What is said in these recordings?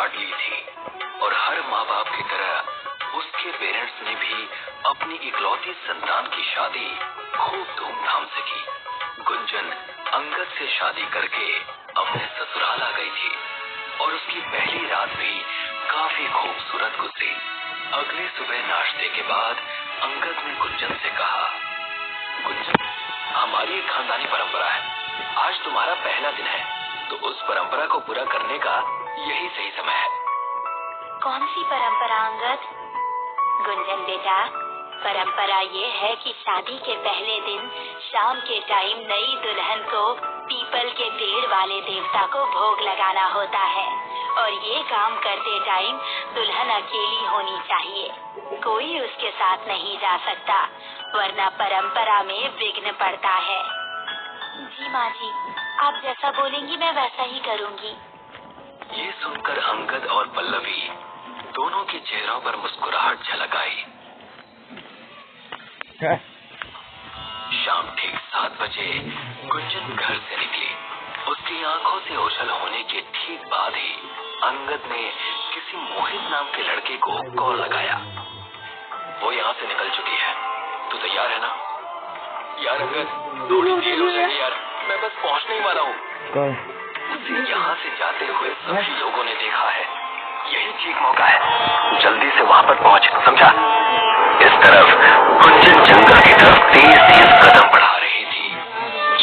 बांट ली थी और हर माँ बाप की तरह उसके पेरेंट्स ने भी अपनी इकलौती संतान की शादी खूब धूमधाम से की। गुंजन अंगद से शादी करके अपने ससुराल आ गई थी और उसकी पहली रात भी काफी खूबसूरत गुजरी। अगली सुबह नाश्ते के बाद अंगद ने गुंजन से कहा, गुंजन, हमारी एक खानदानी परंपरा है, आज तुम्हारा पहला दिन है, तो उस परंपरा को पूरा करने का यही सही समय है। कौन सी परंपरा अंगद? गुंजन बेटा, परंपरा ये है कि शादी के पहले दिन शाम के टाइम नई दुल्हन को पीपल के पेड़ वाले देवता को भोग लगाना होता है और ये काम करते टाइम दुल्हन अकेली होनी चाहिए, कोई उसके साथ नहीं जा सकता, वरना परंपरा में विघ्न पड़ता है। जी माँ जी, आप जैसा बोलेंगी मैं वैसा ही करूँगी। ये सुनकर अंगद और पल्लवी दोनों के चेहरों पर मुस्कुराहट झलक आई। शाम ठीक 7 बजे गुंजन घर से निकली। उसकी आंखों से ओझल होने के ठीक बाद ही अंगद ने किसी मोहित नाम के लड़के को कॉल लगाया। वो यहाँ से निकल चुकी है, तू तैयार है ना? यार अंगद, थोड़ी देर हो जाएगी यार, मैं बस पहुँचने ही वाला हूँ। उसे यहाँ से जाते हुए सभी लोगों ने देखा है, यही ठीक मौका है, जल्दी से वहाँ पर पहुँच, समझा? इस तरफ गुंजन जंगल की तरफ तेज कदम बढ़ा रही थी।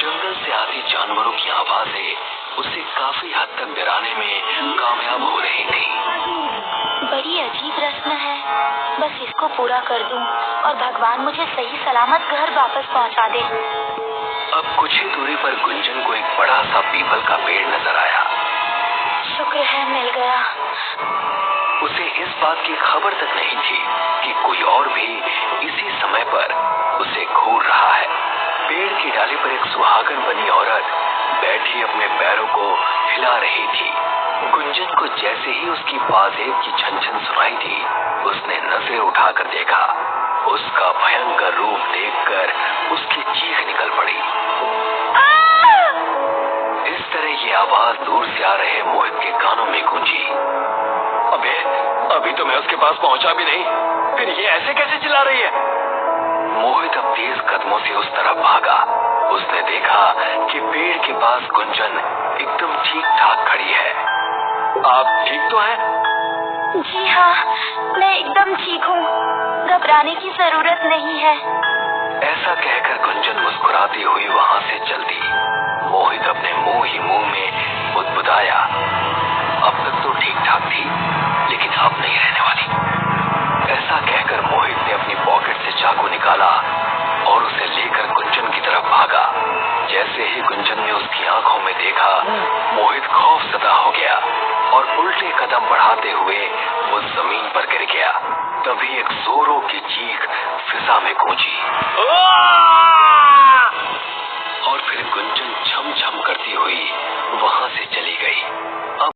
जंगल से आती जानवरों की आवाजें उसे काफी हद तक डराने में कामयाब हो रही थी। बड़ी अजीब रस्म है, बस इसको पूरा कर दूं और भगवान मुझे सही सलामत घर वापस पहुंचा दे। अब कुछ ही दूरी पर गुंजन को एक बड़ा सा पीपल का पेड़ नजर आया। शुक्र है मिल गया। उसे इस बात की खबर तक नहीं थी कि कोई और भी इसी समय पर उसे घूर रहा है। पेड़ की डाली पर एक सुहागन बनी औरत बैठी अपने पैरों को हिला रही थी। गुंजन को जैसे ही उसकी पाजेब की झनझन सुनाई थी, उसने नजर उठाकर देखा। उसका भयंकर रूप देखकर उसकी चीख निकल पड़ी। इस तरह ये आवाज दूर से आ रहे मोहित के कानों में गूंजी। अभी तो मैं उसके पास पहुंचा भी नहीं, फिर ये ऐसे कैसे चिल्ला रही है? मोहित अब तेज कदमों से उस तरफ भागा। उसने देखा कि पेड़ के पास गुंजन एकदम ठीक ठाक खड़ी है। आप ठीक तो हैं? जी हाँ, मैं एकदम ठीक हूँ, घबराने की जरूरत नहीं है। ऐसा कहकर गुंजन मुस्कुराती हुई वहाँ से चल दी। मोहित अपने मुंह ही मुंह में बुदबुदाया, अब तक तो ठीक ठाक थी, लेकिन अब नहीं रहने वाली। ऐसा कहकर मोहित ने अपनी पॉकेट से चाकू निकाला और उसे लेकर गुंजन की तरफ भागा। जैसे ही गुंजन ने उसकी आंखों में देखा, मोहित खौफजदा हो गया और उल्टे कदम बढ़ाते हुए वो जमीन पर गिर गया। तभी एक जोरों की चीख फिजा में गूंजी और फिर गुंजन छम छम करती हुई वहां से चली गई।